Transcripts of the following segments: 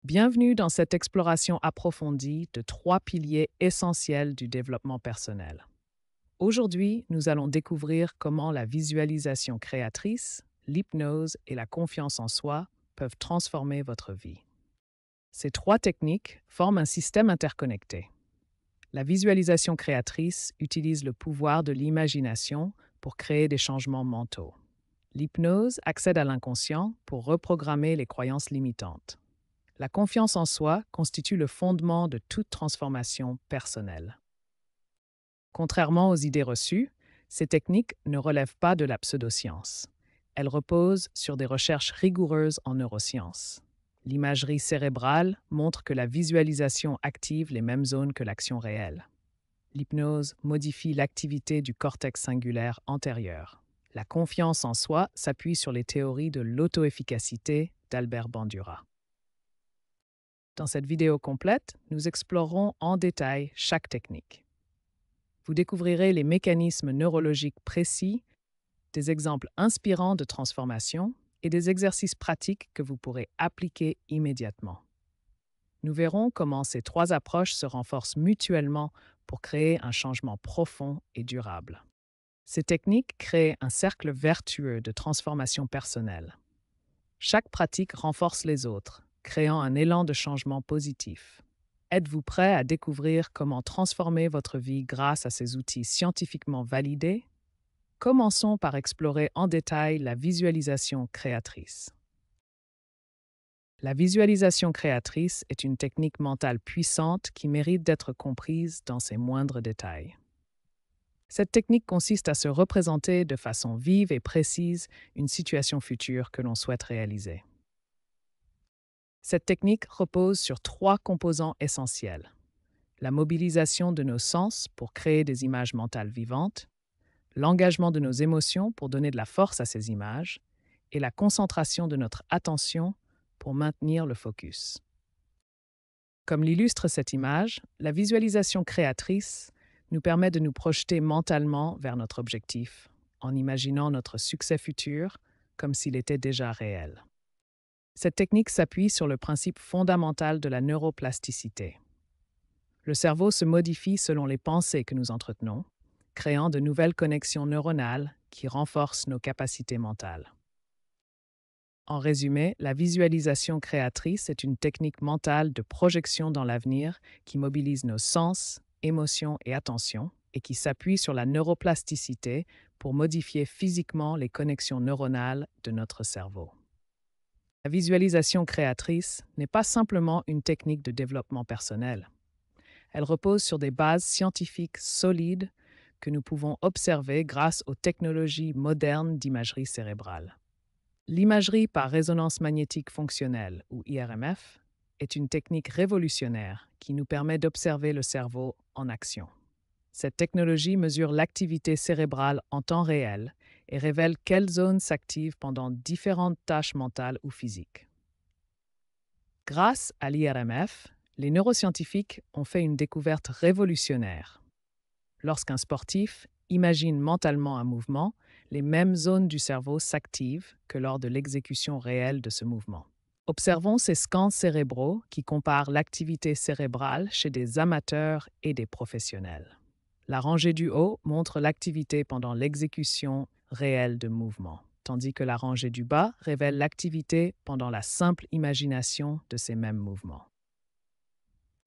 Bienvenue dans cette exploration approfondie de trois piliers essentiels du développement personnel. Aujourd'hui, nous allons découvrir comment la visualisation créatrice, l'hypnose et la confiance en soi peuvent transformer votre vie. Ces trois techniques forment un système interconnecté. La visualisation créatrice utilise le pouvoir de l'imagination pour créer des changements mentaux. L'hypnose accède à l'inconscient pour reprogrammer les croyances limitantes. La confiance en soi constitue le fondement de toute transformation personnelle. Contrairement aux idées reçues, ces techniques ne relèvent pas de la pseudoscience. Elles reposent sur des recherches rigoureuses en neurosciences. L'imagerie cérébrale montre que la visualisation active les mêmes zones que l'action réelle. L'hypnose modifie l'activité du cortex singulaire antérieur. La confiance en soi s'appuie sur les théories de l'auto-efficacité d'Albert Bandura. Dans cette vidéo complète, nous explorerons en détail chaque technique. Vous découvrirez les mécanismes neurologiques précis, des exemples inspirants de transformation et des exercices pratiques que vous pourrez appliquer immédiatement. Nous verrons comment ces trois approches se renforcent mutuellement pour créer un changement profond et durable. Ces techniques créent un cercle vertueux de transformation personnelle. Chaque pratique renforce les autres, créant un élan de changement positif. Êtes-vous prêt à découvrir comment transformer votre vie grâce à ces outils scientifiquement validés? Commençons par explorer en détail la visualisation créatrice. La visualisation créatrice est une technique mentale puissante qui mérite d'être comprise dans ses moindres détails. Cette technique consiste à se représenter de façon vive et précise une situation future que l'on souhaite réaliser. Cette technique repose sur trois composants essentiels. La mobilisation de nos sens pour créer des images mentales vivantes, l'engagement de nos émotions pour donner de la force à ces images, et la concentration de notre attention pour maintenir le focus. Comme l'illustre cette image, la visualisation créatrice nous permet de nous projeter mentalement vers notre objectif, en imaginant notre succès futur comme s'il était déjà réel. Cette technique s'appuie sur le principe fondamental de la neuroplasticité. Le cerveau se modifie selon les pensées que nous entretenons, créant de nouvelles connexions neuronales qui renforcent nos capacités mentales. En résumé, la visualisation créatrice est une technique mentale de projection dans l'avenir qui mobilise nos sens, émotions et attention et qui s'appuie sur la neuroplasticité pour modifier physiquement les connexions neuronales de notre cerveau. La visualisation créatrice n'est pas simplement une technique de développement personnel. Elle repose sur des bases scientifiques solides que nous pouvons observer grâce aux technologies modernes d'imagerie cérébrale. L'imagerie par résonance magnétique fonctionnelle, ou IRMF, est une technique révolutionnaire qui nous permet d'observer le cerveau en action. Cette technologie mesure l'activité cérébrale en temps réel et révèle quelles zones s'activent pendant différentes tâches mentales ou physiques. Grâce à l'IRMF, les neuroscientifiques ont fait une découverte révolutionnaire. Lorsqu'un sportif imagine mentalement un mouvement, les mêmes zones du cerveau s'activent que lors de l'exécution réelle de ce mouvement. Observons ces scans cérébraux qui comparent l'activité cérébrale chez des amateurs et des professionnels. La rangée du haut montre l'activité pendant l'exécution réelle de mouvements, tandis que la rangée du bas révèle l'activité pendant la simple imagination de ces mêmes mouvements.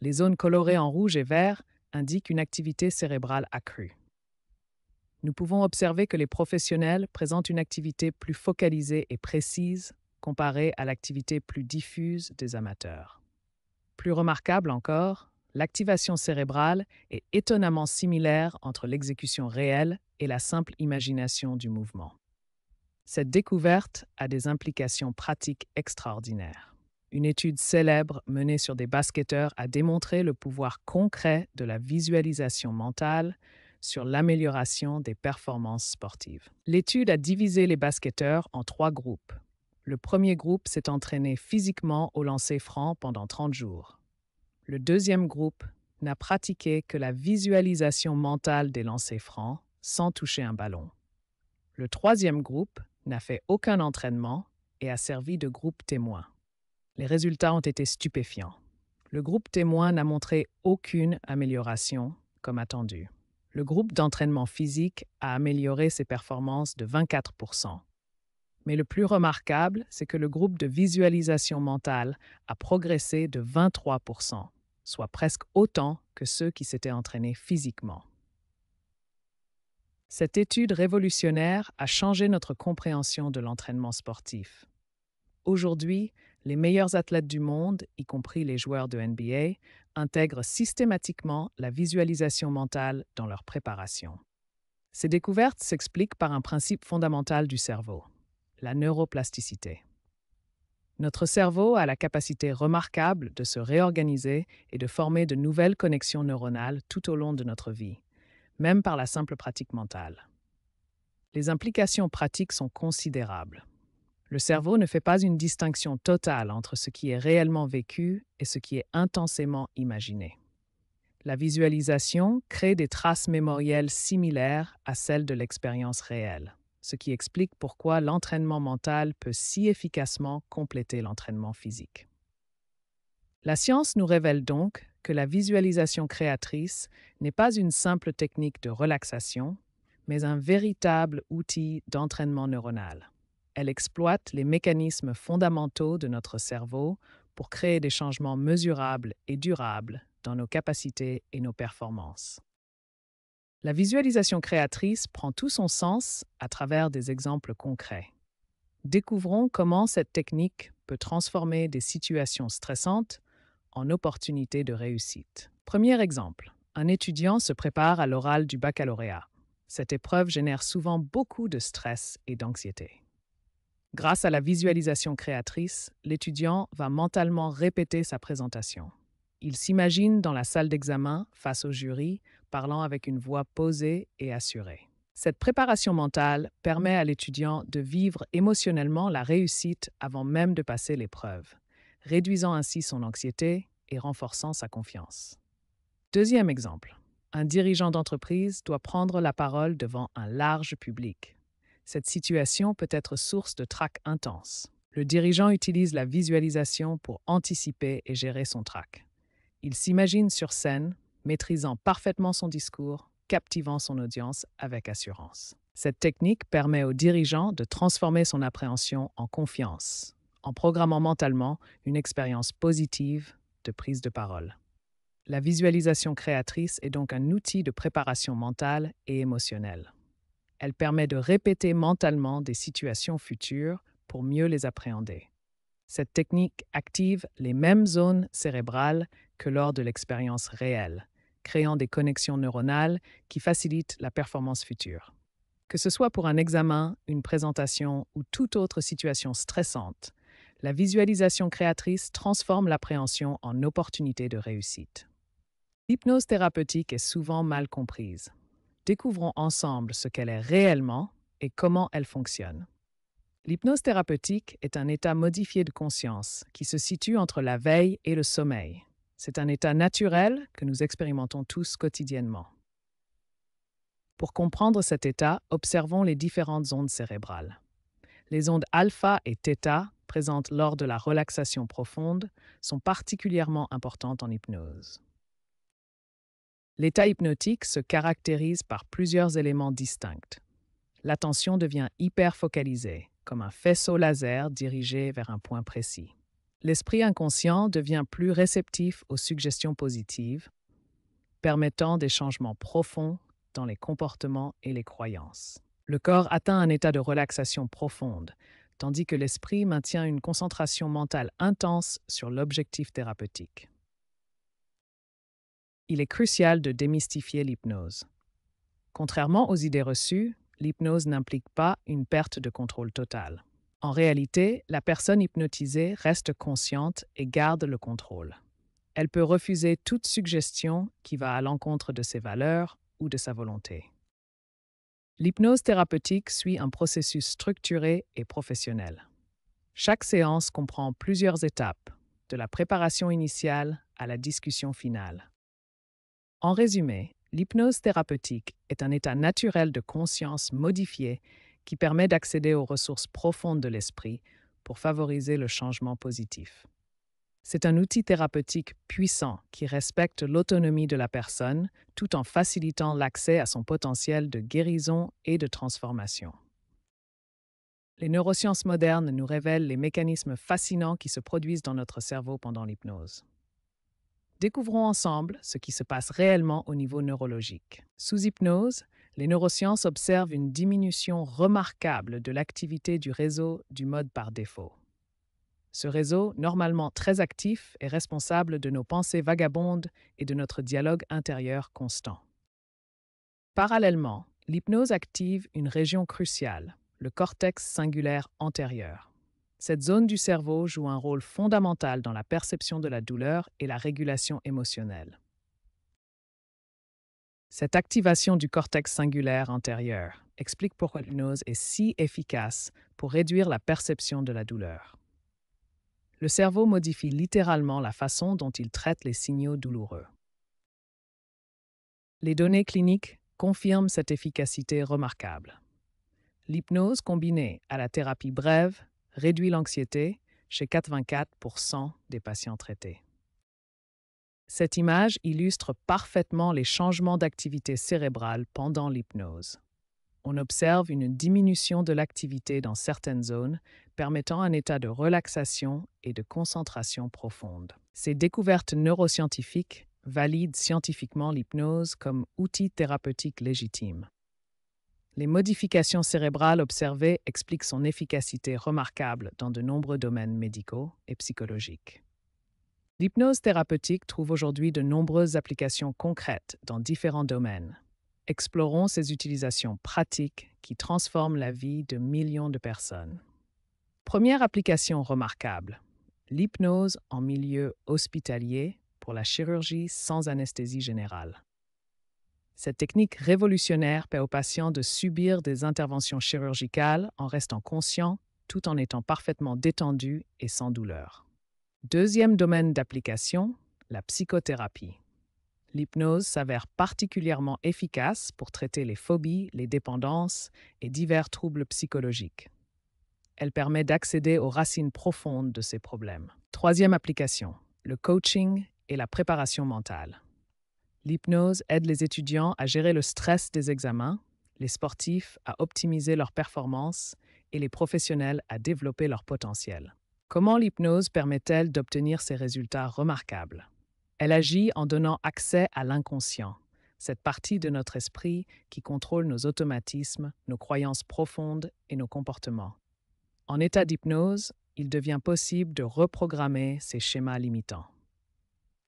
Les zones colorées en rouge et vert indiquent une activité cérébrale accrue. Nous pouvons observer que les professionnels présentent une activité plus focalisée et précise comparée à l'activité plus diffuse des amateurs. Plus remarquable encore, l'activation cérébrale est étonnamment similaire entre l'exécution réelle et la simple imagination du mouvement. Cette découverte a des implications pratiques extraordinaires. Une étude célèbre menée sur des basketteurs a démontré le pouvoir concret de la visualisation mentale sur l'amélioration des performances sportives. L'étude a divisé les basketteurs en trois groupes. Le premier groupe s'est entraîné physiquement au lancer franc pendant 30 jours. Le deuxième groupe n'a pratiqué que la visualisation mentale des lancers francs sans toucher un ballon. Le troisième groupe n'a fait aucun entraînement et a servi de groupe témoin. Les résultats ont été stupéfiants. Le groupe témoin n'a montré aucune amélioration, comme attendu. Le groupe d'entraînement physique a amélioré ses performances de 24%. Mais le plus remarquable, c'est que le groupe de visualisation mentale a progressé de 23%, soit presque autant que ceux qui s'étaient entraînés physiquement. Cette étude révolutionnaire a changé notre compréhension de l'entraînement sportif. Aujourd'hui, les meilleurs athlètes du monde, y compris les joueurs de NBA, intègrent systématiquement la visualisation mentale dans leur préparation. Ces découvertes s'expliquent par un principe fondamental du cerveau, la neuroplasticité. Notre cerveau a la capacité remarquable de se réorganiser et de former de nouvelles connexions neuronales tout au long de notre vie, même par la simple pratique mentale. Les implications pratiques sont considérables. Le cerveau ne fait pas une distinction totale entre ce qui est réellement vécu et ce qui est intensément imaginé. La visualisation crée des traces mémorielles similaires à celles de l'expérience réelle, ce qui explique pourquoi l'entraînement mental peut si efficacement compléter l'entraînement physique. La science nous révèle donc que la visualisation créatrice n'est pas une simple technique de relaxation, mais un véritable outil d'entraînement neuronal. Elle exploite les mécanismes fondamentaux de notre cerveau pour créer des changements mesurables et durables dans nos capacités et nos performances. La visualisation créatrice prend tout son sens à travers des exemples concrets. Découvrons comment cette technique peut transformer des situations stressantes en opportunités de réussite. Premier exemple, un étudiant se prépare à l'oral du baccalauréat. Cette épreuve génère souvent beaucoup de stress et d'anxiété. Grâce à la visualisation créatrice, l'étudiant va mentalement répéter sa présentation. Il s'imagine dans la salle d'examen, face au jury, parlant avec une voix posée et assurée. Cette préparation mentale permet à l'étudiant de vivre émotionnellement la réussite avant même de passer l'épreuve, réduisant ainsi son anxiété et renforçant sa confiance. Deuxième exemple, un dirigeant d'entreprise doit prendre la parole devant un large public. Cette situation peut être source de trac intense. Le dirigeant utilise la visualisation pour anticiper et gérer son trac. Il s'imagine sur scène, maîtrisant parfaitement son discours, captivant son audience avec assurance. Cette technique permet au dirigeant de transformer son appréhension en confiance, en programmant mentalement une expérience positive de prise de parole. La visualisation créatrice est donc un outil de préparation mentale et émotionnelle. Elle permet de répéter mentalement des situations futures pour mieux les appréhender. Cette technique active les mêmes zones cérébrales que lors de l'expérience réelle, créant des connexions neuronales qui facilitent la performance future. Que ce soit pour un examen, une présentation ou toute autre situation stressante, la visualisation créatrice transforme l'appréhension en opportunité de réussite. L'hypnose thérapeutique est souvent mal comprise. Découvrons ensemble ce qu'elle est réellement et comment elle fonctionne. L'hypnose thérapeutique est un état modifié de conscience qui se situe entre la veille et le sommeil. C'est un état naturel que nous expérimentons tous quotidiennement. Pour comprendre cet état, observons les différentes ondes cérébrales. Les ondes alpha et θ, présentes lors de la relaxation profonde, sont particulièrement importantes en hypnose. L'état hypnotique se caractérise par plusieurs éléments distincts. L'attention devient hyper focalisée, comme un faisceau laser dirigé vers un point précis. L'esprit inconscient devient plus réceptif aux suggestions positives, permettant des changements profonds dans les comportements et les croyances. Le corps atteint un état de relaxation profonde, tandis que l'esprit maintient une concentration mentale intense sur l'objectif thérapeutique. Il est crucial de démystifier l'hypnose. Contrairement aux idées reçues, l'hypnose n'implique pas une perte de contrôle totale. En réalité, la personne hypnotisée reste consciente et garde le contrôle. Elle peut refuser toute suggestion qui va à l'encontre de ses valeurs ou de sa volonté. L'hypnose thérapeutique suit un processus structuré et professionnel. Chaque séance comprend plusieurs étapes, de la préparation initiale à la discussion finale. En résumé, l'hypnose thérapeutique est un état naturel de conscience modifié qui permet d'accéder aux ressources profondes de l'esprit pour favoriser le changement positif. C'est un outil thérapeutique puissant qui respecte l'autonomie de la personne tout en facilitant l'accès à son potentiel de guérison et de transformation. Les neurosciences modernes nous révèlent les mécanismes fascinants qui se produisent dans notre cerveau pendant l'hypnose. Découvrons ensemble ce qui se passe réellement au niveau neurologique. Sous hypnose, les neurosciences observent une diminution remarquable de l'activité du réseau du mode par défaut. Ce réseau, normalement très actif, est responsable de nos pensées vagabondes et de notre dialogue intérieur constant. Parallèlement, l'hypnose active une région cruciale, le cortex singulaire antérieur. Cette zone du cerveau joue un rôle fondamental dans la perception de la douleur et la régulation émotionnelle. Cette activation du cortex singulaire antérieur explique pourquoi l'hypnose est si efficace pour réduire la perception de la douleur. Le cerveau modifie littéralement la façon dont il traite les signaux douloureux. Les données cliniques confirment cette efficacité remarquable. L'hypnose combinée à la thérapie brève réduit l'anxiété chez 84% des patients traités. Cette image illustre parfaitement les changements d'activité cérébrale pendant l'hypnose. On observe une diminution de l'activité dans certaines zones, permettant un état de relaxation et de concentration profonde. Ces découvertes neuroscientifiques valident scientifiquement l'hypnose comme outil thérapeutique légitime. Les modifications cérébrales observées expliquent son efficacité remarquable dans de nombreux domaines médicaux et psychologiques. L'hypnose thérapeutique trouve aujourd'hui de nombreuses applications concrètes dans différents domaines. Explorons ses utilisations pratiques qui transforment la vie de millions de personnes. Première application remarquable, l'hypnose en milieu hospitalier pour la chirurgie sans anesthésie générale. Cette technique révolutionnaire permet aux patients de subir des interventions chirurgicales en restant conscients tout en étant parfaitement détendus et sans douleur. Deuxième domaine d'application, la psychothérapie. L'hypnose s'avère particulièrement efficace pour traiter les phobies, les dépendances et divers troubles psychologiques. Elle permet d'accéder aux racines profondes de ces problèmes. Troisième application, le coaching et la préparation mentale. L'hypnose aide les étudiants à gérer le stress des examens, les sportifs à optimiser leurs performances et les professionnels à développer leur potentiel. Comment l'hypnose permet-elle d'obtenir ces résultats remarquables? Elle agit en donnant accès à l'inconscient, cette partie de notre esprit qui contrôle nos automatismes, nos croyances profondes et nos comportements. En état d'hypnose, il devient possible de reprogrammer ces schémas limitants.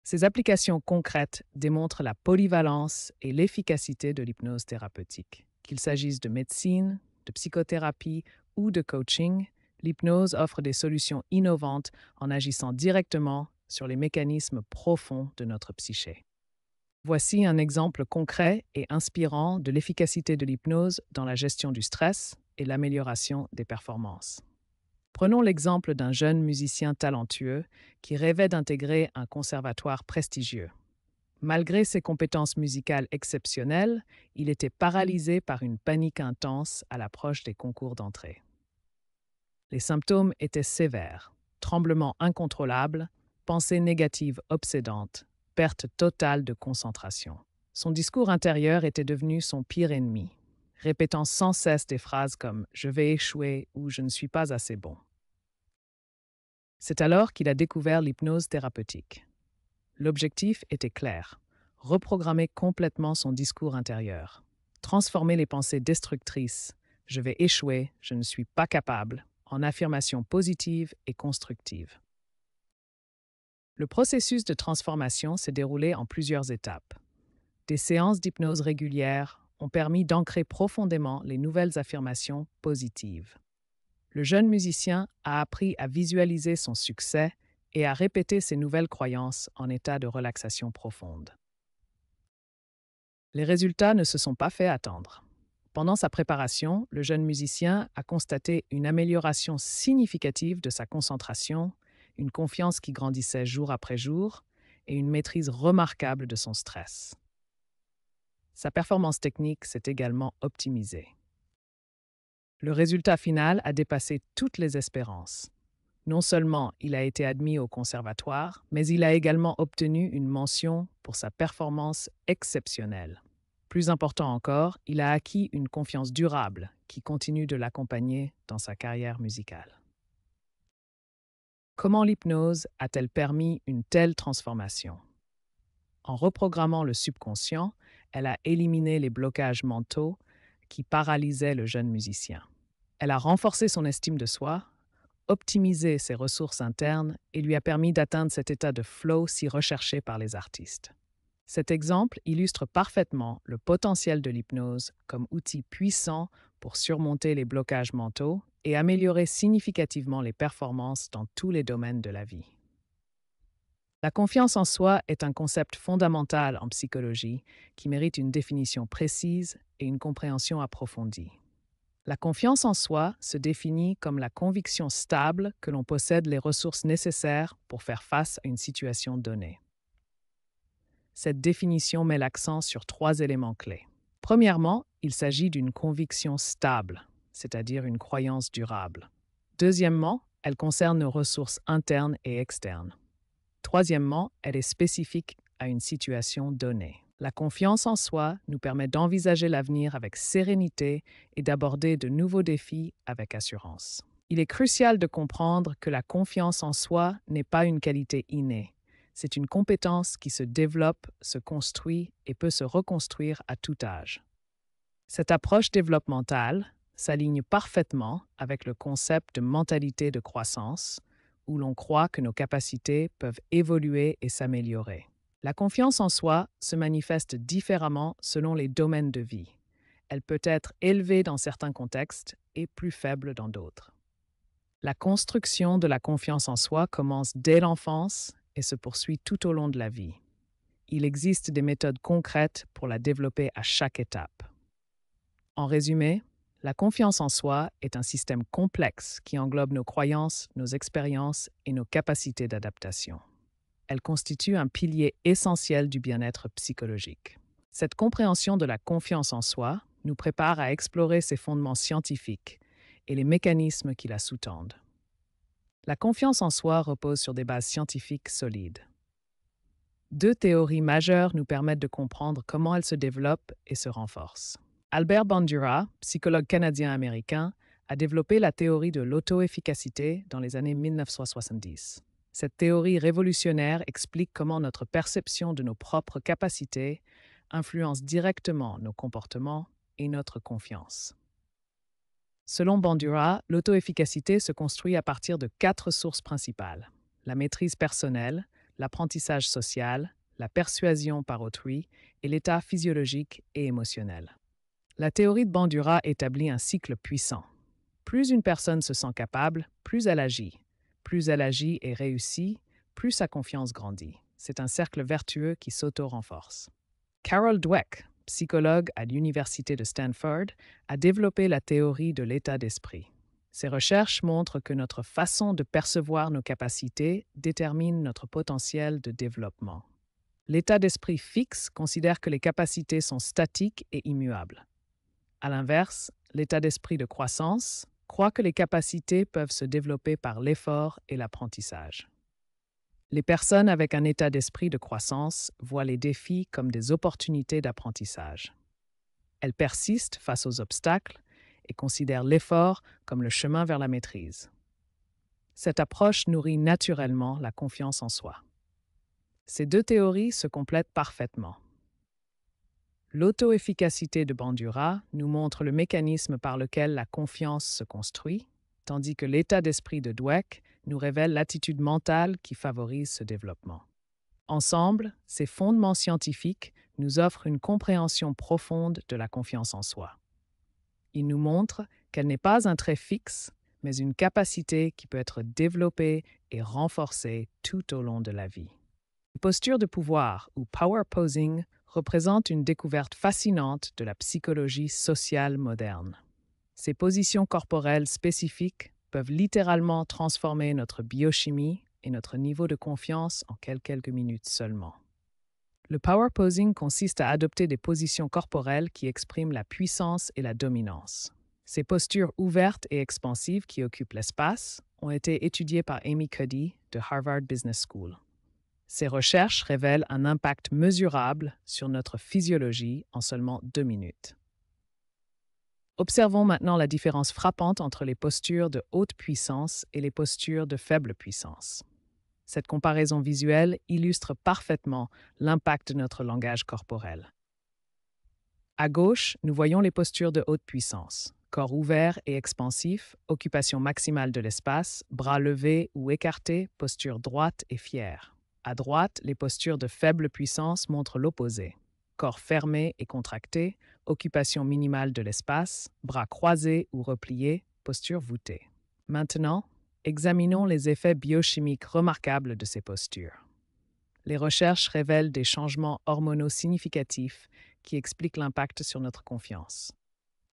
Ces applications concrètes démontrent la polyvalence et l'efficacité de l'hypnose thérapeutique. Qu'il s'agisse de médecine, de psychothérapie ou de coaching, l'hypnose offre des solutions innovantes en agissant directement sur les mécanismes profonds de notre psyché. Voici un exemple concret et inspirant de l'efficacité de l'hypnose dans la gestion du stress et l'amélioration des performances. Prenons l'exemple d'un jeune musicien talentueux qui rêvait d'intégrer un conservatoire prestigieux. Malgré ses compétences musicales exceptionnelles, il était paralysé par une panique intense à l'approche des concours d'entrée. Les symptômes étaient sévères: tremblements incontrôlables, pensées négatives obsédantes, perte totale de concentration. Son discours intérieur était devenu son pire ennemi, répétant sans cesse des phrases comme « je vais échouer » ou « je ne suis pas assez bon ». C'est alors qu'il a découvert l'hypnose thérapeutique. L'objectif était clair: reprogrammer complètement son discours intérieur, transformer les pensées destructrices « je vais échouer, je ne suis pas capable » en affirmations positives et constructives. Le processus de transformation s'est déroulé en plusieurs étapes. Des séances d'hypnose régulières ont permis d'ancrer profondément les nouvelles affirmations positives. Le jeune musicien a appris à visualiser son succès et à répéter ses nouvelles croyances en état de relaxation profonde. Les résultats ne se sont pas fait attendre. Pendant sa préparation, le jeune musicien a constaté une amélioration significative de sa concentration, une confiance qui grandissait jour après jour et une maîtrise remarquable de son stress. Sa performance technique s'est également optimisée. Le résultat final a dépassé toutes les espérances. Non seulement il a été admis au conservatoire, mais il a également obtenu une mention pour sa performance exceptionnelle. Plus important encore, il a acquis une confiance durable qui continue de l'accompagner dans sa carrière musicale. Comment l'hypnose a-t-elle permis une telle transformation? En reprogrammant le subconscient, elle a éliminé les blocages mentaux qui paralysaient le jeune musicien. Elle a renforcé son estime de soi, optimisé ses ressources internes et lui a permis d'atteindre cet état de flow si recherché par les artistes. Cet exemple illustre parfaitement le potentiel de l'hypnose comme outil puissant pour surmonter les blocages mentaux et améliorer significativement les performances dans tous les domaines de la vie. La confiance en soi est un concept fondamental en psychologie qui mérite une définition précise et une compréhension approfondie. La confiance en soi se définit comme la conviction stable que l'on possède les ressources nécessaires pour faire face à une situation donnée. Cette définition met l'accent sur 3 éléments clés. Premièrement, il s'agit d'une conviction stable, c'est-à-dire une croyance durable. Deuxièmement, elle concerne nos ressources internes et externes. Troisièmement, elle est spécifique à une situation donnée. La confiance en soi nous permet d'envisager l'avenir avec sérénité et d'aborder de nouveaux défis avec assurance. Il est crucial de comprendre que la confiance en soi n'est pas une qualité innée. C'est une compétence qui se développe, se construit et peut se reconstruire à tout âge. Cette approche développementale s'aligne parfaitement avec le concept de mentalité de croissance, où l'on croit que nos capacités peuvent évoluer et s'améliorer. La confiance en soi se manifeste différemment selon les domaines de vie. Elle peut être élevée dans certains contextes et plus faible dans d'autres. La construction de la confiance en soi commence dès l'enfance et se poursuit tout au long de la vie. Il existe des méthodes concrètes pour la développer à chaque étape. En résumé, la confiance en soi est un système complexe qui englobe nos croyances, nos expériences et nos capacités d'adaptation. Elle constitue un pilier essentiel du bien-être psychologique. Cette compréhension de la confiance en soi nous prépare à explorer ses fondements scientifiques et les mécanismes qui la sous-tendent. La confiance en soi repose sur des bases scientifiques solides. 2 théories majeures nous permettent de comprendre comment elle se développe et se renforce. Albert Bandura, psychologue canadien-américain, a développé la théorie de l'auto-efficacité dans les années 1970. Cette théorie révolutionnaire explique comment notre perception de nos propres capacités influence directement nos comportements et notre confiance. Selon Bandura, l'auto-efficacité se construit à partir de 4 sources principales: la maîtrise personnelle, l'apprentissage social, la persuasion par autrui et l'état physiologique et émotionnel. La théorie de Bandura établit un cycle puissant. Plus une personne se sent capable, plus elle agit. Plus elle agit et réussit, plus sa confiance grandit. C'est un cercle vertueux qui s'auto-renforce. Carol Dweck, psychologue à l'Université de Stanford, a développé la théorie de l'état d'esprit. Ses recherches montrent que notre façon de percevoir nos capacités détermine notre potentiel de développement. L'état d'esprit fixe considère que les capacités sont statiques et immuables. À l'inverse, l'état d'esprit de croissance croit que les capacités peuvent se développer par l'effort et l'apprentissage. Les personnes avec un état d'esprit de croissance voient les défis comme des opportunités d'apprentissage. Elles persistent face aux obstacles et considèrent l'effort comme le chemin vers la maîtrise. Cette approche nourrit naturellement la confiance en soi. Ces 2 théories se complètent parfaitement. L'auto-efficacité de Bandura nous montre le mécanisme par lequel la confiance se construit, tandis que l'état d'esprit de Dweck nous révèle l'attitude mentale qui favorise ce développement. Ensemble, ces fondements scientifiques nous offrent une compréhension profonde de la confiance en soi. Ils nous montrent qu'elle n'est pas un trait fixe, mais une capacité qui peut être développée et renforcée tout au long de la vie. La posture de pouvoir, ou power posing, représente une découverte fascinante de la psychologie sociale moderne. Ces positions corporelles spécifiques peuvent littéralement transformer notre biochimie et notre niveau de confiance en quelques minutes seulement. Le power posing consiste à adopter des positions corporelles qui expriment la puissance et la dominance. Ces postures ouvertes et expansives qui occupent l'espace ont été étudiées par Amy Cuddy de Harvard Business School. Ces recherches révèlent un impact mesurable sur notre physiologie en seulement 2 minutes. Observons maintenant la différence frappante entre les postures de haute puissance et les postures de faible puissance. Cette comparaison visuelle illustre parfaitement l'impact de notre langage corporel. À gauche, nous voyons les postures de haute puissance. Corps ouvert et expansif, occupation maximale de l'espace, bras levés ou écartés, posture droite et fière. À droite, les postures de faible puissance montrent l'opposé. Corps fermé et contracté, occupation minimale de l'espace, bras croisés ou repliés, posture voûtée. Maintenant, examinons les effets biochimiques remarquables de ces postures. Les recherches révèlent des changements hormonaux significatifs qui expliquent l'impact sur notre confiance.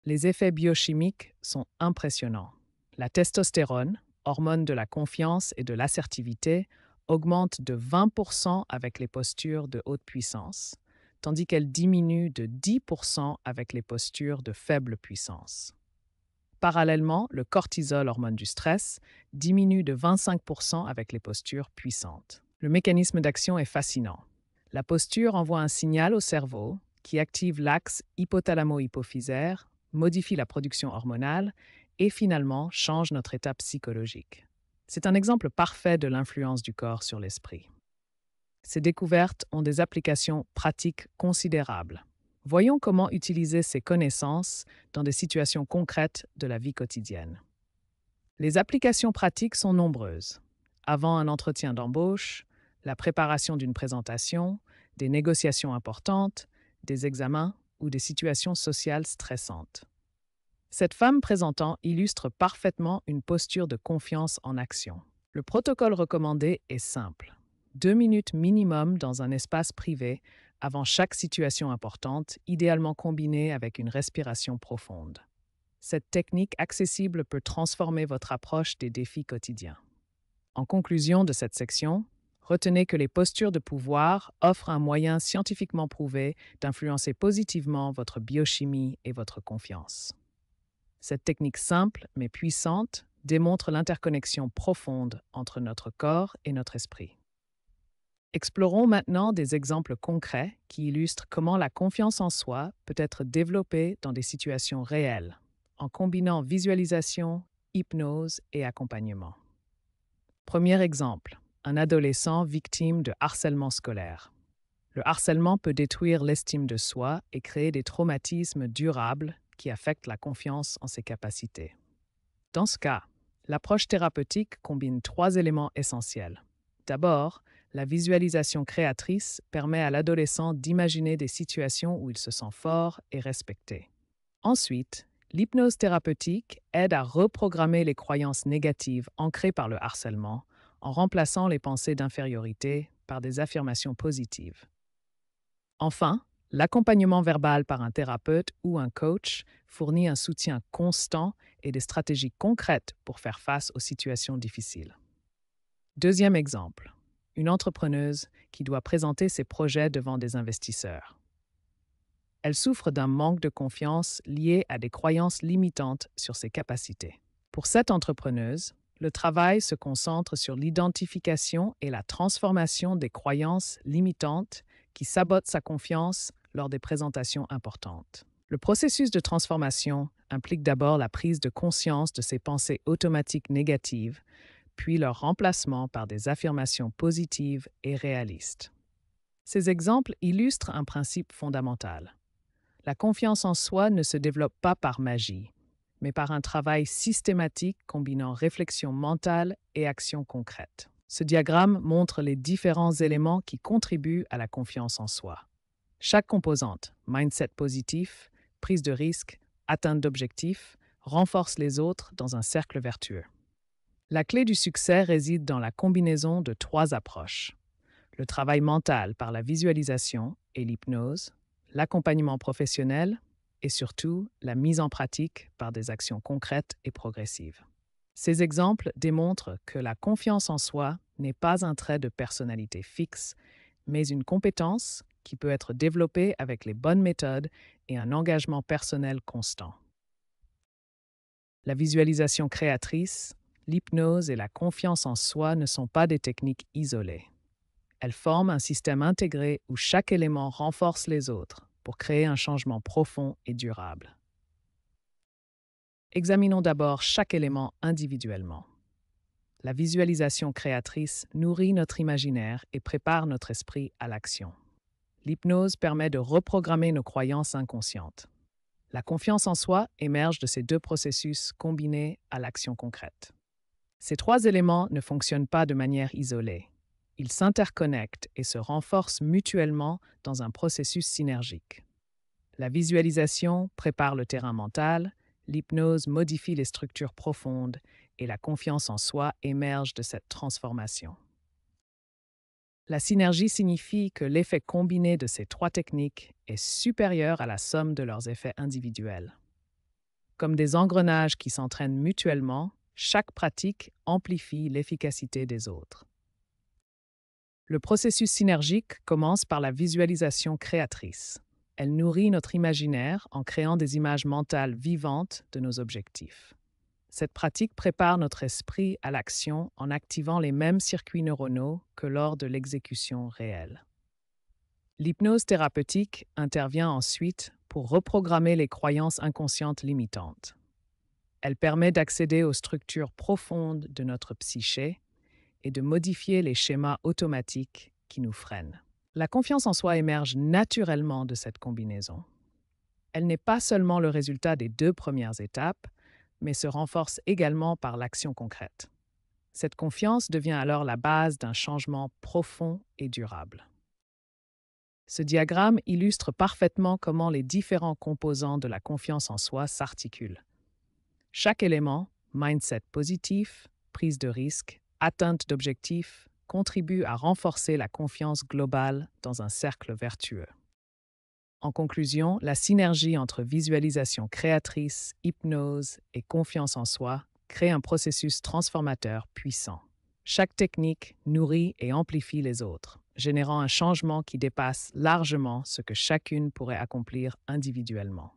Les effets biochimiques sont impressionnants. La testostérone, hormone de la confiance et de l'assertivité, augmente de 20% avec les postures de haute puissance, tandis qu'elle diminue de 10% avec les postures de faible puissance. Parallèlement, le cortisol, hormone du stress, diminue de 25% avec les postures puissantes. Le mécanisme d'action est fascinant. La posture envoie un signal au cerveau qui active l'axe hypothalamo-hypophysaire, modifie la production hormonale et finalement change notre état psychologique. C'est un exemple parfait de l'influence du corps sur l'esprit. Ces découvertes ont des applications pratiques considérables. Voyons comment utiliser ces connaissances dans des situations concrètes de la vie quotidienne. Les applications pratiques sont nombreuses. Avant un entretien d'embauche, la préparation d'une présentation, des négociations importantes, des examens ou des situations sociales stressantes. Cette femme présentant illustre parfaitement une posture de confiance en action. Le protocole recommandé est simple. 2 minutes minimum dans un espace privé avant chaque situation importante, idéalement combinée avec une respiration profonde. Cette technique accessible peut transformer votre approche des défis quotidiens. En conclusion de cette section, retenez que les postures de pouvoir offrent un moyen scientifiquement prouvé d'influencer positivement votre biochimie et votre confiance. Cette technique simple mais puissante démontre l'interconnexion profonde entre notre corps et notre esprit. Explorons maintenant des exemples concrets qui illustrent comment la confiance en soi peut être développée dans des situations réelles, en combinant visualisation, hypnose et accompagnement. Premier exemple, un adolescent victime de harcèlement scolaire. Le harcèlement peut détruire l'estime de soi et créer des traumatismes durables qui affectent la confiance en ses capacités. Dans ce cas, l'approche thérapeutique combine 3 éléments essentiels. D'abord, la visualisation créatrice permet à l'adolescent d'imaginer des situations où il se sent fort et respecté. Ensuite, l'hypnose thérapeutique aide à reprogrammer les croyances négatives ancrées par le harcèlement en remplaçant les pensées d'infériorité par des affirmations positives. Enfin, l'accompagnement verbal par un thérapeute ou un coach fournit un soutien constant et des stratégies concrètes pour faire face aux situations difficiles. Deuxième exemple, une entrepreneuse qui doit présenter ses projets devant des investisseurs. Elle souffre d'un manque de confiance lié à des croyances limitantes sur ses capacités. Pour cette entrepreneuse, le travail se concentre sur l'identification et la transformation des croyances limitantes qui sabotent sa confiance lors des présentations importantes. Le processus de transformation implique d'abord la prise de conscience de ces pensées automatiques négatives, puis leur remplacement par des affirmations positives et réalistes. Ces exemples illustrent un principe fondamental. La confiance en soi ne se développe pas par magie, mais par un travail systématique combinant réflexion mentale et action concrète. Ce diagramme montre les différents éléments qui contribuent à la confiance en soi. Chaque composante, mindset positif, prise de risque, atteinte d'objectifs, renforce les autres dans un cercle vertueux. La clé du succès réside dans la combinaison de 3 approches. Le travail mental par la visualisation et l'hypnose, l'accompagnement professionnel et surtout la mise en pratique par des actions concrètes et progressives. Ces exemples démontrent que la confiance en soi n'est pas un trait de personnalité fixe, mais une compétence qui peut être développée avec les bonnes méthodes et un engagement personnel constant. La visualisation créatrice, L'hypnose et la confiance en soi ne sont pas des techniques isolées. Elles forment un système intégré où chaque élément renforce les autres pour créer un changement profond et durable. Examinons d'abord chaque élément individuellement. La visualisation créatrice nourrit notre imaginaire et prépare notre esprit à l'action. L'hypnose permet de reprogrammer nos croyances inconscientes. La confiance en soi émerge de ces deux processus combinés à l'action concrète. Ces trois éléments ne fonctionnent pas de manière isolée. Ils s'interconnectent et se renforcent mutuellement dans un processus synergique. La visualisation prépare le terrain mental, l'hypnose modifie les structures profondes et la confiance en soi émerge de cette transformation. La synergie signifie que l'effet combiné de ces trois techniques est supérieur à la somme de leurs effets individuels. Comme des engrenages qui s'entraînent mutuellement, chaque pratique amplifie l'efficacité des autres. Le processus synergique commence par la visualisation créatrice. Elle nourrit notre imaginaire en créant des images mentales vivantes de nos objectifs. Cette pratique prépare notre esprit à l'action en activant les mêmes circuits neuronaux que lors de l'exécution réelle. L'hypnose thérapeutique intervient ensuite pour reprogrammer les croyances inconscientes limitantes. Elle permet d'accéder aux structures profondes de notre psyché et de modifier les schémas automatiques qui nous freinent. La confiance en soi émerge naturellement de cette combinaison. Elle n'est pas seulement le résultat des deux premières étapes, mais se renforce également par l'action concrète. Cette confiance devient alors la base d'un changement profond et durable. Ce diagramme illustre parfaitement comment les différents composants de la confiance en soi s'articulent. Chaque élément, mindset positif, prise de risque, atteinte d'objectifs, contribue à renforcer la confiance globale dans un cercle vertueux. En conclusion, la synergie entre visualisation créatrice, hypnose et confiance en soi crée un processus transformateur puissant. Chaque technique nourrit et amplifie les autres, générant un changement qui dépasse largement ce que chacune pourrait accomplir individuellement.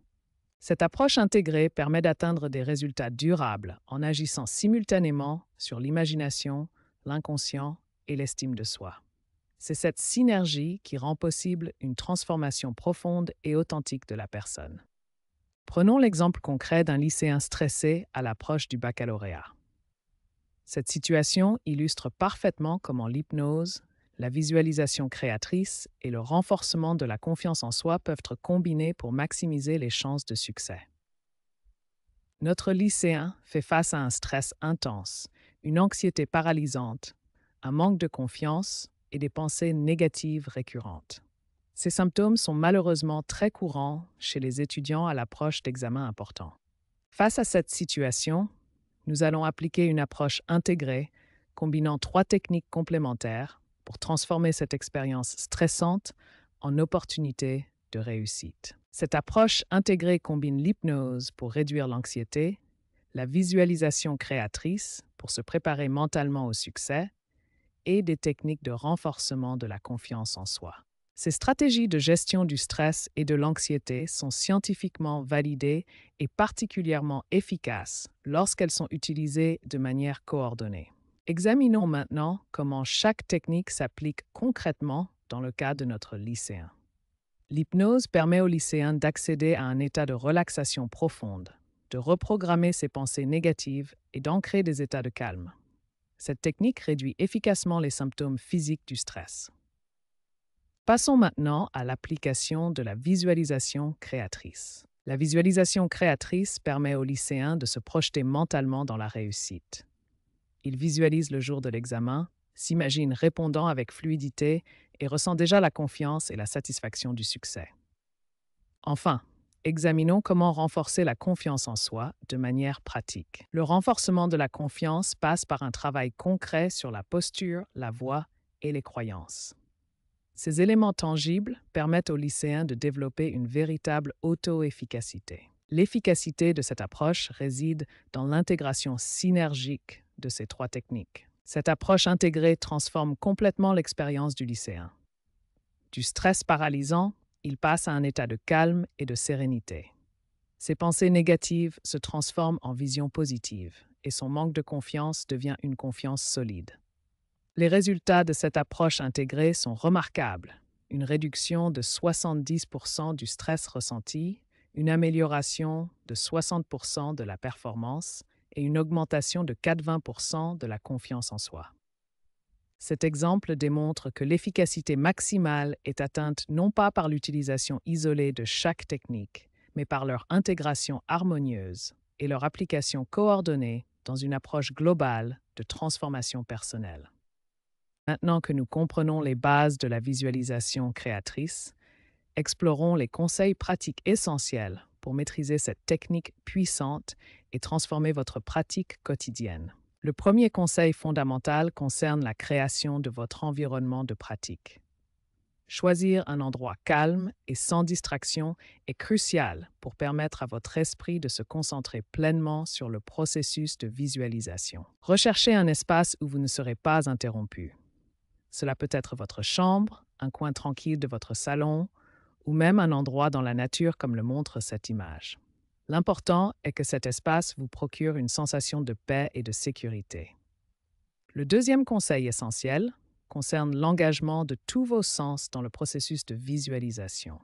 Cette approche intégrée permet d'atteindre des résultats durables en agissant simultanément sur l'imagination, l'inconscient et l'estime de soi. C'est cette synergie qui rend possible une transformation profonde et authentique de la personne. Prenons l'exemple concret d'un lycéen stressé à l'approche du baccalauréat. Cette situation illustre parfaitement comment l'hypnose, la visualisation créatrice et le renforcement de la confiance en soi peuvent être combinés pour maximiser les chances de succès. Notre lycéen fait face à un stress intense, une anxiété paralysante, un manque de confiance et des pensées négatives récurrentes. Ces symptômes sont malheureusement très courants chez les étudiants à l'approche d'examens importants. Face à cette situation, nous allons appliquer une approche intégrée combinant trois techniques complémentaires pour transformer cette expérience stressante en opportunité de réussite. Cette approche intégrée combine l'hypnose pour réduire l'anxiété, la visualisation créatrice pour se préparer mentalement au succès et des techniques de renforcement de la confiance en soi. Ces stratégies de gestion du stress et de l'anxiété sont scientifiquement validées et particulièrement efficaces lorsqu'elles sont utilisées de manière coordonnée. Examinons maintenant comment chaque technique s'applique concrètement dans le cas de notre lycéen. L'hypnose permet au lycéen d'accéder à un état de relaxation profonde, de reprogrammer ses pensées négatives et d'ancrer des états de calme. Cette technique réduit efficacement les symptômes physiques du stress. Passons maintenant à l'application de la visualisation créatrice. La visualisation créatrice permet aux lycéens de se projeter mentalement dans la réussite. Ils visualisent le jour de l'examen, s'imaginent répondant avec fluidité et ressentent déjà la confiance et la satisfaction du succès. Enfin, examinons comment renforcer la confiance en soi de manière pratique. Le renforcement de la confiance passe par un travail concret sur la posture, la voix et les croyances. Ces éléments tangibles permettent aux lycéens de développer une véritable auto-efficacité. L'efficacité de cette approche réside dans l'intégration synergique de ces trois techniques. Cette approche intégrée transforme complètement l'expérience du lycéen. Du stress paralysant, il passe à un état de calme et de sérénité. Ses pensées négatives se transforment en vision positive et son manque de confiance devient une confiance solide. Les résultats de cette approche intégrée sont remarquables. Une réduction de 70% du stress ressenti, une amélioration de 60% de la performance et une augmentation de 80% de la confiance en soi. Cet exemple démontre que l'efficacité maximale est atteinte non pas par l'utilisation isolée de chaque technique, mais par leur intégration harmonieuse et leur application coordonnée dans une approche globale de transformation personnelle. Maintenant que nous comprenons les bases de la visualisation créatrice, explorons les conseils pratiques essentiels pour maîtriser cette technique puissante et transformer votre pratique quotidienne. Le premier conseil fondamental concerne la création de votre environnement de pratique. Choisir un endroit calme et sans distraction est crucial pour permettre à votre esprit de se concentrer pleinement sur le processus de visualisation. Recherchez un espace où vous ne serez pas interrompu. Cela peut être votre chambre, un coin tranquille de votre salon, ou même un endroit dans la nature comme le montre cette image. L'important est que cet espace vous procure une sensation de paix et de sécurité. Le deuxième conseil essentiel concerne l'engagement de tous vos sens dans le processus de visualisation.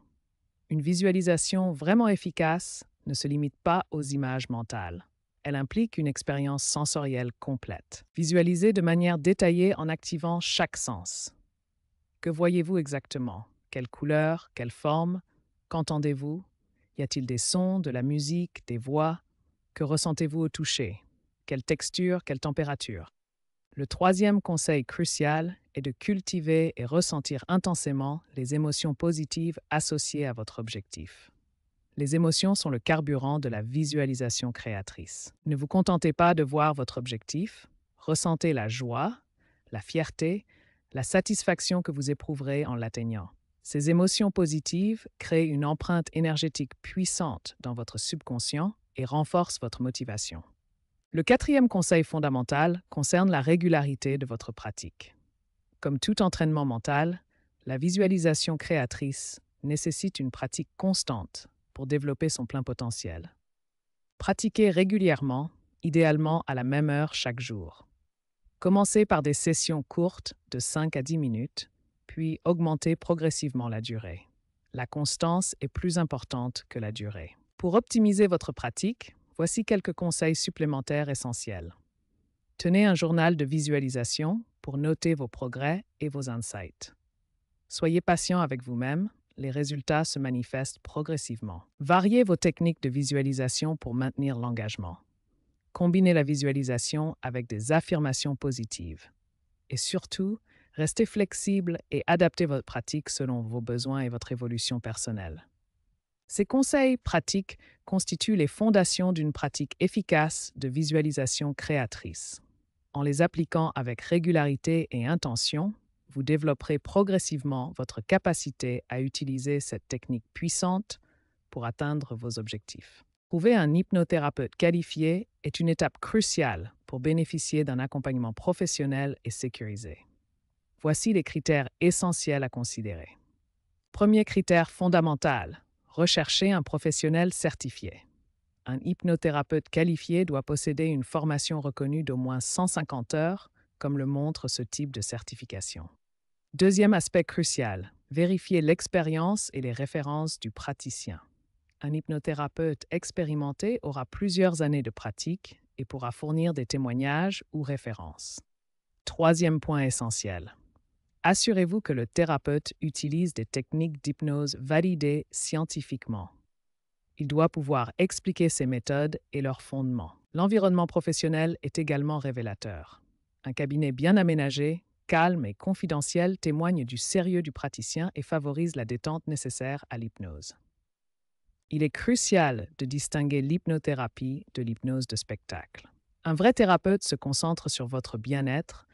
Une visualisation vraiment efficace ne se limite pas aux images mentales. Elle implique une expérience sensorielle complète. Visualisez de manière détaillée en activant chaque sens. Que voyez-vous exactement? Quelle couleur? Quelle forme? Qu'entendez-vous? Y a-t-il des sons, de la musique, des voix? Que ressentez-vous au toucher? Quelle texture? Quelle température? Le troisième conseil crucial est de cultiver et ressentir intensément les émotions positives associées à votre objectif. Les émotions sont le carburant de la visualisation créatrice. Ne vous contentez pas de voir votre objectif, ressentez la joie, la fierté, la satisfaction que vous éprouverez en l'atteignant. Ces émotions positives créent une empreinte énergétique puissante dans votre subconscient et renforcent votre motivation. Le quatrième conseil fondamental concerne la régularité de votre pratique. Comme tout entraînement mental, la visualisation créatrice nécessite une pratique constante pour développer son plein potentiel. Pratiquez régulièrement, idéalement à la même heure chaque jour. Commencez par des sessions courtes de 5 à 10 minutes, puis augmentez progressivement la durée. La constance est plus importante que la durée. Pour optimiser votre pratique, voici quelques conseils supplémentaires essentiels. Tenez un journal de visualisation pour noter vos progrès et vos insights. Soyez patient avec vous-même, les résultats se manifestent progressivement. Variez vos techniques de visualisation pour maintenir l'engagement. Combinez la visualisation avec des affirmations positives. Et surtout, restez flexible et adaptez votre pratique selon vos besoins et votre évolution personnelle. Ces conseils pratiques constituent les fondations d'une pratique efficace de visualisation créatrice. En les appliquant avec régularité et intention, vous développerez progressivement votre capacité à utiliser cette technique puissante pour atteindre vos objectifs. Trouver un hypnothérapeute qualifié est une étape cruciale pour bénéficier d'un accompagnement professionnel et sécurisé. Voici les critères essentiels à considérer. Premier critère fondamental, recherchez un professionnel certifié. Un hypnothérapeute qualifié doit posséder une formation reconnue d'au moins 150 heures, comme le montre ce type de certification. Deuxième aspect crucial, vérifiez l'expérience et les références du praticien. Un hypnothérapeute expérimenté aura plusieurs années de pratique et pourra fournir des témoignages ou références. Troisième point essentiel. Assurez-vous que le thérapeute utilise des techniques d'hypnose validées scientifiquement. Il doit pouvoir expliquer ses méthodes et leurs fondements. L'environnement professionnel est également révélateur. Un cabinet bien aménagé, calme et confidentiel témoigne du sérieux du praticien et favorise la détente nécessaire à l'hypnose. Il est crucial de distinguer l'hypnothérapie de l'hypnose de spectacle. Un vrai thérapeute se concentre sur votre bien-être,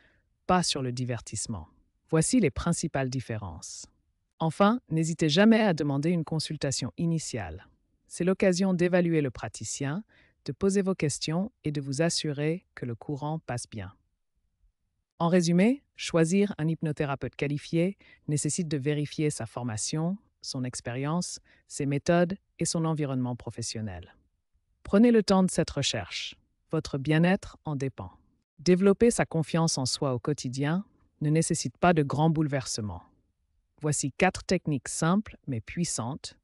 pas sur le divertissement. Voici les principales différences. Enfin, n'hésitez jamais à demander une consultation initiale. C'est l'occasion d'évaluer le praticien, de poser vos questions et de vous assurer que le courant passe bien. En résumé, choisir un hypnothérapeute qualifié nécessite de vérifier sa formation, son expérience, ses méthodes et son environnement professionnel. Prenez le temps de cette recherche. Votre bien-être en dépend. Développer sa confiance en soi au quotidien ne nécessite pas de grands bouleversements. Voici 4 techniques simples mais puissantes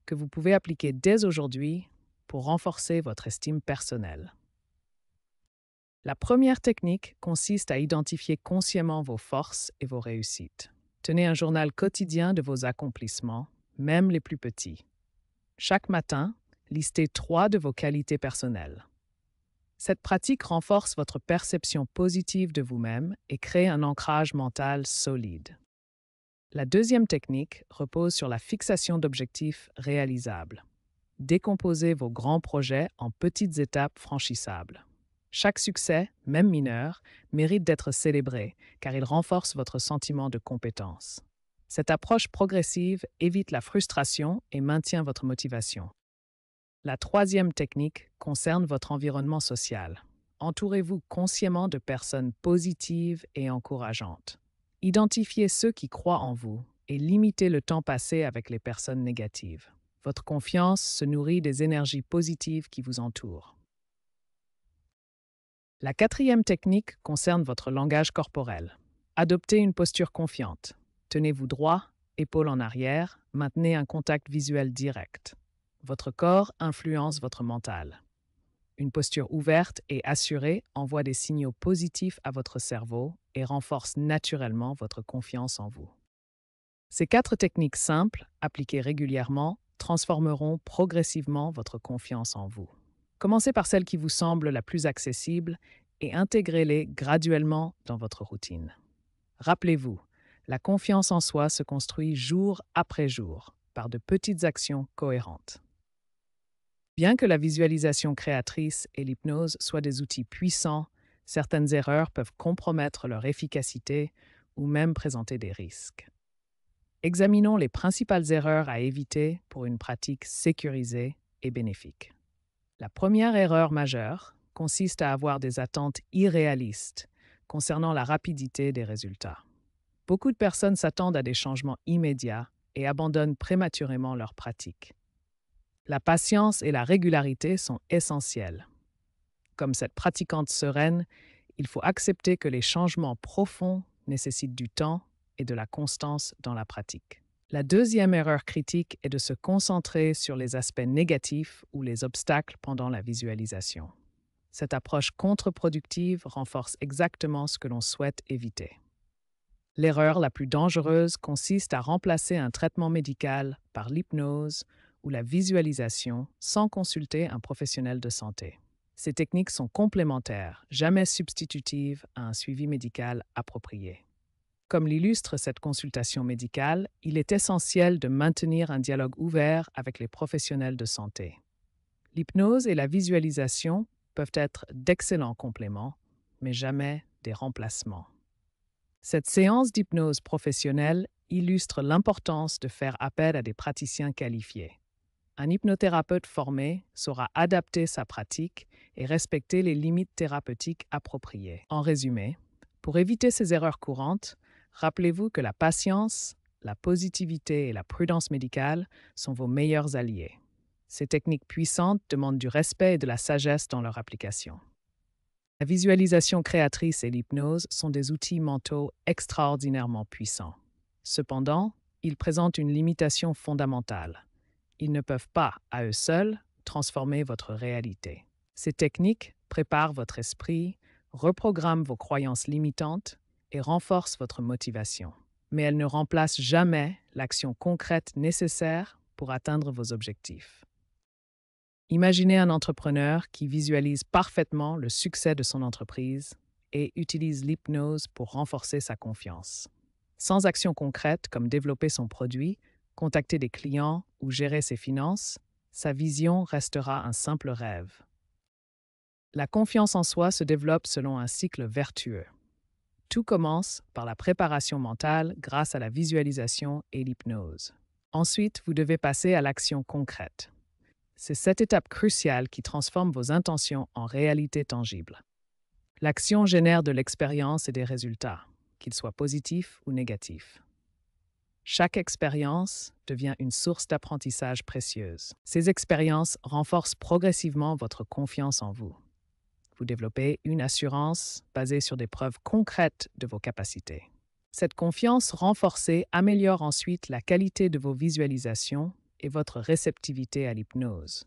que vous pouvez appliquer dès aujourd'hui pour renforcer votre estime personnelle. La première technique consiste à identifier consciemment vos forces et vos réussites. Tenez un journal quotidien de vos accomplissements, même les plus petits. Chaque matin, listez 3 de vos qualités personnelles. Cette pratique renforce votre perception positive de vous-même et crée un ancrage mental solide. La deuxième technique repose sur la fixation d'objectifs réalisables. Décomposez vos grands projets en petites étapes franchissables. Chaque succès, même mineur, mérite d'être célébré car il renforce votre sentiment de compétence. Cette approche progressive évite la frustration et maintient votre motivation. La troisième technique concerne votre environnement social. Entourez-vous consciemment de personnes positives et encourageantes. Identifiez ceux qui croient en vous et limitez le temps passé avec les personnes négatives. Votre confiance se nourrit des énergies positives qui vous entourent. La quatrième technique concerne votre langage corporel. Adoptez une posture confiante. Tenez-vous droit, épaules en arrière, maintenez un contact visuel direct. Votre corps influence votre mental. Une posture ouverte et assurée envoie des signaux positifs à votre cerveau et renforce naturellement votre confiance en vous. Ces 4 techniques simples, appliquées régulièrement, transformeront progressivement votre confiance en vous. Commencez par celle qui vous semble la plus accessible et intégrez-les graduellement dans votre routine. Rappelez-vous, la confiance en soi se construit jour après jour par de petites actions cohérentes. Bien que la visualisation créatrice et l'hypnose soient des outils puissants, certaines erreurs peuvent compromettre leur efficacité ou même présenter des risques. Examinons les principales erreurs à éviter pour une pratique sécurisée et bénéfique. La première erreur majeure consiste à avoir des attentes irréalistes concernant la rapidité des résultats. Beaucoup de personnes s'attendent à des changements immédiats et abandonnent prématurément leur pratique. La patience et la régularité sont essentielles. Comme cette pratiquante sereine, il faut accepter que les changements profonds nécessitent du temps et de la constance dans la pratique. La deuxième erreur critique est de se concentrer sur les aspects négatifs ou les obstacles pendant la visualisation. Cette approche contre-productive renforce exactement ce que l'on souhaite éviter. L'erreur la plus dangereuse consiste à remplacer un traitement médical par l'hypnose ou la visualisation sans consulter un professionnel de santé. Ces techniques sont complémentaires, jamais substitutives à un suivi médical approprié. Comme l'illustre cette consultation médicale, il est essentiel de maintenir un dialogue ouvert avec les professionnels de santé. L'hypnose et la visualisation peuvent être d'excellents compléments, mais jamais des remplacements. Cette séance d'hypnose professionnelle illustre l'importance de faire appel à des praticiens qualifiés. Un hypnothérapeute formé saura adapter sa pratique et respecter les limites thérapeutiques appropriées. En résumé, pour éviter ces erreurs courantes, rappelez-vous que la patience, la positivité et la prudence médicale sont vos meilleurs alliés. Ces techniques puissantes demandent du respect et de la sagesse dans leur application. La visualisation créatrice et l'hypnose sont des outils mentaux extraordinairement puissants. Cependant, ils présentent une limitation fondamentale. Ils ne peuvent pas, à eux seuls, transformer votre réalité. Ces techniques préparent votre esprit, reprogramment vos croyances limitantes et renforcent votre motivation. Mais elles ne remplacent jamais l'action concrète nécessaire pour atteindre vos objectifs. Imaginez un entrepreneur qui visualise parfaitement le succès de son entreprise et utilise l'hypnose pour renforcer sa confiance. Sans action concrète comme développer son produit, contacter des clients ou gérer ses finances, sa vision restera un simple rêve. La confiance en soi se développe selon un cycle vertueux. Tout commence par la préparation mentale grâce à la visualisation et l'hypnose. Ensuite, vous devez passer à l'action concrète. C'est cette étape cruciale qui transforme vos intentions en réalité tangible. L'action génère de l'expérience et des résultats, qu'ils soient positifs ou négatifs. Chaque expérience devient une source d'apprentissage précieuse. Ces expériences renforcent progressivement votre confiance en vous. Vous développez une assurance basée sur des preuves concrètes de vos capacités. Cette confiance renforcée améliore ensuite la qualité de vos visualisations et votre réceptivité à l'hypnose,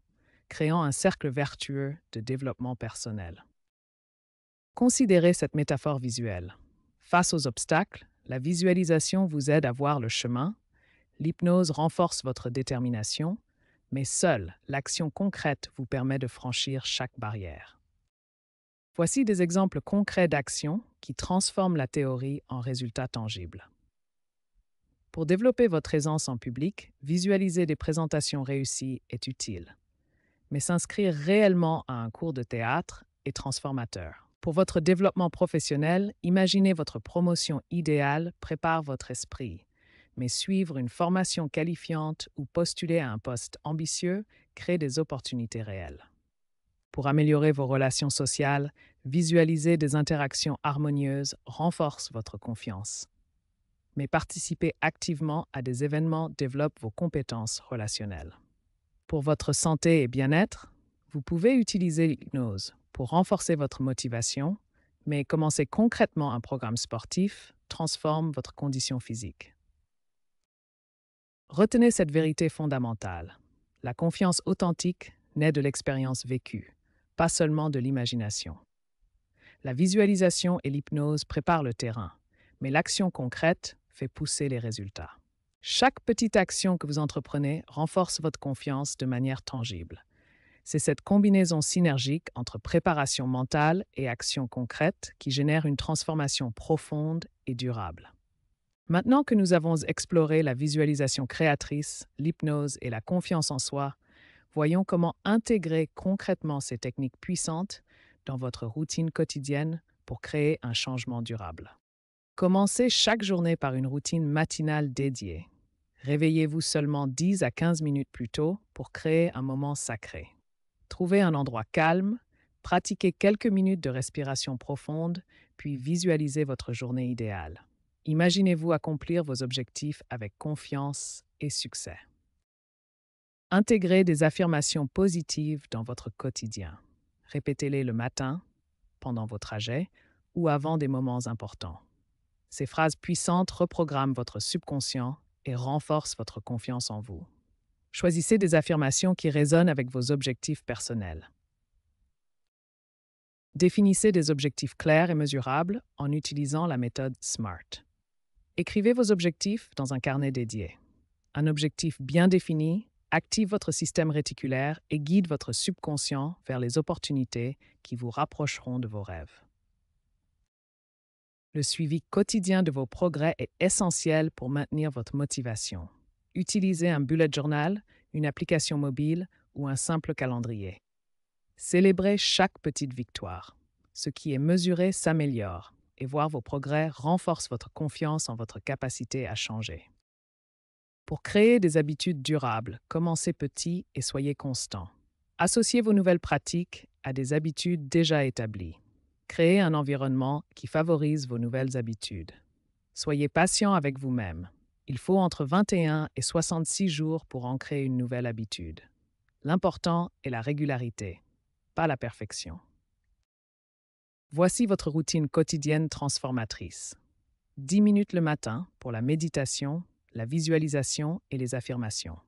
créant un cercle vertueux de développement personnel. Considérez cette métaphore visuelle. Face aux obstacles, la visualisation vous aide à voir le chemin, l'hypnose renforce votre détermination, mais seule l'action concrète vous permet de franchir chaque barrière. Voici des exemples concrets d'actions qui transforment la théorie en résultats tangibles. Pour développer votre aisance en public, visualiser des présentations réussies est utile. Mais s'inscrire réellement à un cours de théâtre est transformateur. Pour votre développement professionnel, imaginez votre promotion idéale prépare votre esprit. Mais suivre une formation qualifiante ou postuler à un poste ambitieux crée des opportunités réelles. Pour améliorer vos relations sociales, visualiser des interactions harmonieuses renforce votre confiance. Mais participer activement à des événements développe vos compétences relationnelles. Pour votre santé et bien-être, vous pouvez utiliser l'hypnose pour renforcer votre motivation, mais commencer concrètement un programme sportif transforme votre condition physique. Retenez cette vérité fondamentale. La confiance authentique naît de l'expérience vécue, pas seulement de l'imagination. La visualisation et l'hypnose préparent le terrain, mais l'action concrète fait pousser les résultats. Chaque petite action que vous entreprenez renforce votre confiance de manière tangible. C'est cette combinaison synergique entre préparation mentale et action concrète qui génère une transformation profonde et durable. Maintenant que nous avons exploré la visualisation créatrice, l'hypnose et la confiance en soi, voyons comment intégrer concrètement ces techniques puissantes dans votre routine quotidienne pour créer un changement durable. Commencez chaque journée par une routine matinale dédiée. Réveillez-vous seulement 10 à 15 minutes plus tôt pour créer un moment sacré. Trouvez un endroit calme, pratiquez quelques minutes de respiration profonde, puis visualisez votre journée idéale. Imaginez-vous accomplir vos objectifs avec confiance et succès. Intégrez des affirmations positives dans votre quotidien. Répétez-les le matin, pendant vos trajets ou avant des moments importants. Ces phrases puissantes reprogramment votre subconscient et renforcent votre confiance en vous. Choisissez des affirmations qui résonnent avec vos objectifs personnels. Définissez des objectifs clairs et mesurables en utilisant la méthode SMART. Écrivez vos objectifs dans un carnet dédié. Un objectif bien défini active votre système réticulaire et guide votre subconscient vers les opportunités qui vous rapprocheront de vos rêves. Le suivi quotidien de vos progrès est essentiel pour maintenir votre motivation. Utilisez un bullet journal, une application mobile ou un simple calendrier. Célébrez chaque petite victoire. Ce qui est mesuré s'améliore et voir vos progrès renforce votre confiance en votre capacité à changer. Pour créer des habitudes durables, commencez petit et soyez constant. Associez vos nouvelles pratiques à des habitudes déjà établies. Créez un environnement qui favorise vos nouvelles habitudes. Soyez patient avec vous-même. Il faut entre 21 et 66 jours pour ancrer une nouvelle habitude. L'important est la régularité, pas la perfection. Voici votre routine quotidienne transformatrice. 10 minutes le matin pour la méditation, la visualisation et les affirmations.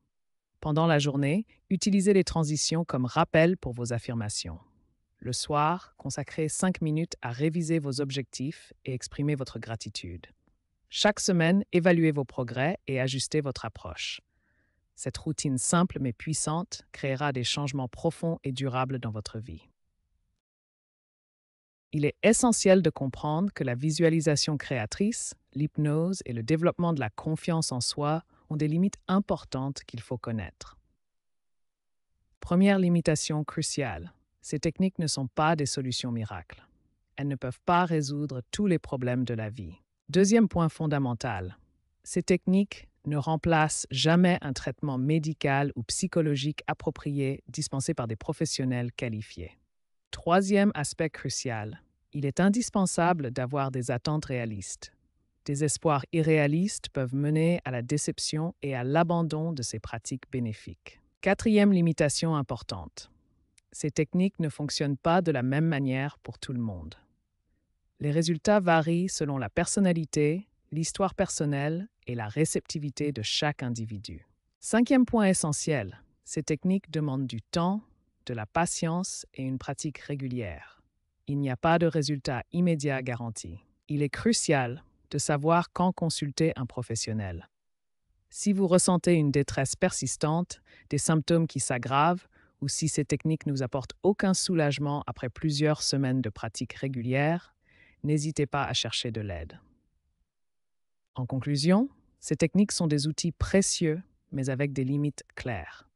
Pendant la journée, utilisez les transitions comme rappel pour vos affirmations. Le soir, consacrez 5 minutes à réviser vos objectifs et exprimer votre gratitude. Chaque semaine, évaluez vos progrès et ajustez votre approche. Cette routine simple mais puissante créera des changements profonds et durables dans votre vie. Il est essentiel de comprendre que la visualisation créatrice, l'hypnose et le développement de la confiance en soi ont des limites importantes qu'il faut connaître. Première limitation cruciale, ces techniques ne sont pas des solutions miracles. Elles ne peuvent pas résoudre tous les problèmes de la vie. Deuxième point fondamental, ces techniques ne remplacent jamais un traitement médical ou psychologique approprié dispensé par des professionnels qualifiés. Troisième aspect crucial, il est indispensable d'avoir des attentes réalistes. Des espoirs irréalistes peuvent mener à la déception et à l'abandon de ces pratiques bénéfiques. Quatrième limitation importante, ces techniques ne fonctionnent pas de la même manière pour tout le monde. Les résultats varient selon la personnalité, l'histoire personnelle et la réceptivité de chaque individu. Cinquième point essentiel, ces techniques demandent du temps, de la patience et une pratique régulière. Il n'y a pas de résultat immédiat garanti. Il est crucial de savoir quand consulter un professionnel. Si vous ressentez une détresse persistante, des symptômes qui s'aggravent, ou si ces techniques nous apportent aucun soulagement après plusieurs semaines de pratique régulière, n'hésitez pas à chercher de l'aide. En conclusion, ces techniques sont des outils précieux, mais avec des limites claires.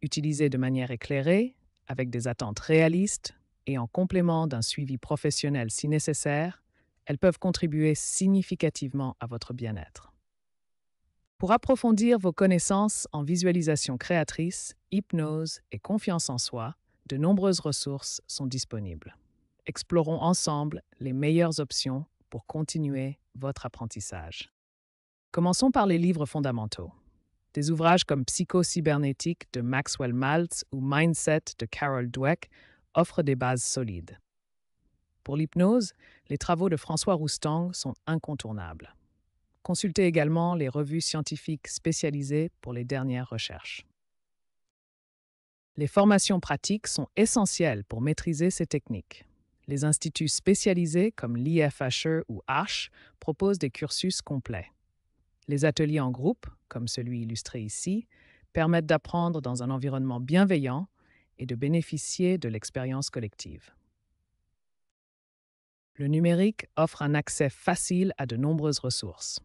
Utilisées de manière éclairée, avec des attentes réalistes et en complément d'un suivi professionnel si nécessaire, elles peuvent contribuer significativement à votre bien-être. Pour approfondir vos connaissances en visualisation créatrice, hypnose et confiance en soi, de nombreuses ressources sont disponibles. Explorons ensemble les meilleures options pour continuer votre apprentissage. Commençons par les livres fondamentaux. Des ouvrages comme Psycho-cybernétique de Maxwell Maltz ou Mindset de Carol Dweck offrent des bases solides. Pour l'hypnose, les travaux de François Roustang sont incontournables. Consultez également les revues scientifiques spécialisées pour les dernières recherches. Les formations pratiques sont essentielles pour maîtriser ces techniques. Les instituts spécialisés comme l'IFHE ou H proposent des cursus complets. Les ateliers en groupe, comme celui illustré ici, permettent d'apprendre dans un environnement bienveillant et de bénéficier de l'expérience collective. Le numérique offre un accès facile à de nombreuses ressources.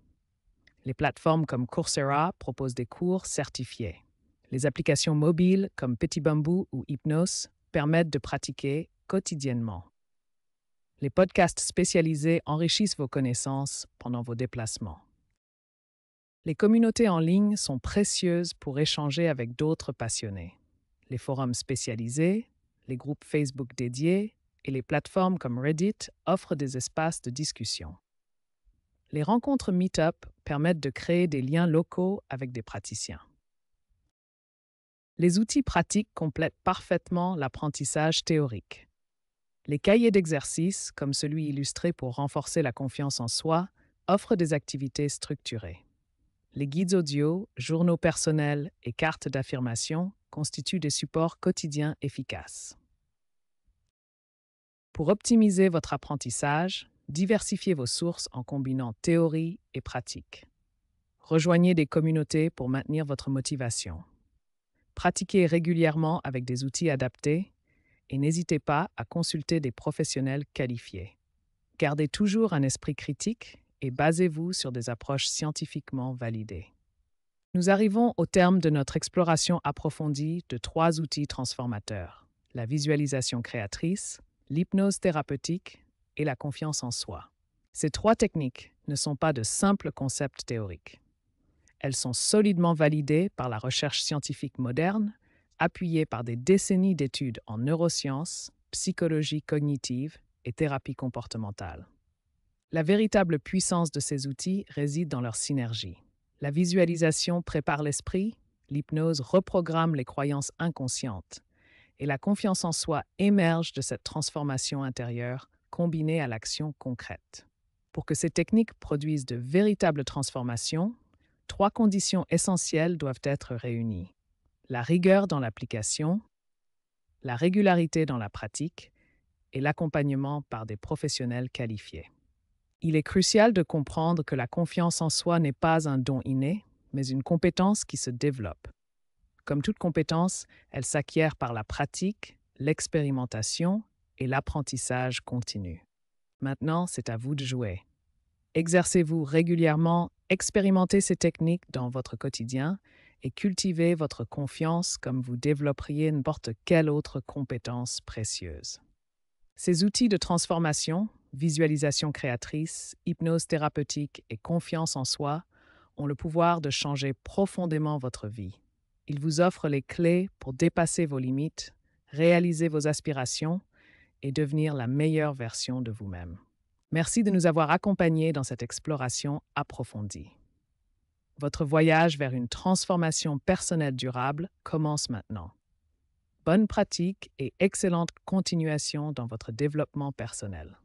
Les plateformes comme Coursera proposent des cours certifiés. Les applications mobiles comme Petit Bambou ou Hypnos permettent de pratiquer quotidiennement. Les podcasts spécialisés enrichissent vos connaissances pendant vos déplacements. Les communautés en ligne sont précieuses pour échanger avec d'autres passionnés. Les forums spécialisés, les groupes Facebook dédiés et les plateformes comme Reddit offrent des espaces de discussion. Les rencontres Meetup permettent de créer des liens locaux avec des praticiens. Les outils pratiques complètent parfaitement l'apprentissage théorique. Les cahiers d'exercices, comme celui illustré pour renforcer la confiance en soi, offrent des activités structurées. Les guides audio, journaux personnels et cartes d'affirmation constituent des supports quotidiens efficaces. Pour optimiser votre apprentissage, diversifiez vos sources en combinant théorie et pratique. Rejoignez des communautés pour maintenir votre motivation. Pratiquez régulièrement avec des outils adaptés et n'hésitez pas à consulter des professionnels qualifiés. Gardez toujours un esprit critique et basez-vous sur des approches scientifiquement validées. Nous arrivons au terme de notre exploration approfondie de 3 outils transformateurs: la visualisation créatrice, l'hypnose thérapeutique et la confiance en soi. Ces 3 techniques ne sont pas de simples concepts théoriques. Elles sont solidement validées par la recherche scientifique moderne, appuyées par des décennies d'études en neurosciences, psychologie cognitive et thérapie comportementale. La véritable puissance de ces outils réside dans leur synergie. La visualisation prépare l'esprit, l'hypnose reprogramme les croyances inconscientes, et la confiance en soi émerge de cette transformation intérieure combinée à l'action concrète. Pour que ces techniques produisent de véritables transformations, 3 conditions essentielles doivent être réunies: la rigueur dans l'application, la régularité dans la pratique et l'accompagnement par des professionnels qualifiés. Il est crucial de comprendre que la confiance en soi n'est pas un don inné, mais une compétence qui se développe. Comme toute compétence, elle s'acquiert par la pratique, l'expérimentation et l'apprentissage continu. Maintenant, c'est à vous de jouer. Exercez-vous régulièrement, expérimentez ces techniques dans votre quotidien et cultivez votre confiance comme vous développeriez n'importe quelle autre compétence précieuse. Ces outils de transformation, visualisation créatrice, hypnose thérapeutique et confiance en soi, ont le pouvoir de changer profondément votre vie. Ils vous offrent les clés pour dépasser vos limites, réaliser vos aspirations et devenir la meilleure version de vous-même. Merci de nous avoir accompagnés dans cette exploration approfondie. Votre voyage vers une transformation personnelle durable commence maintenant. bonnes pratiques et excellente continuation dans votre développement personnel.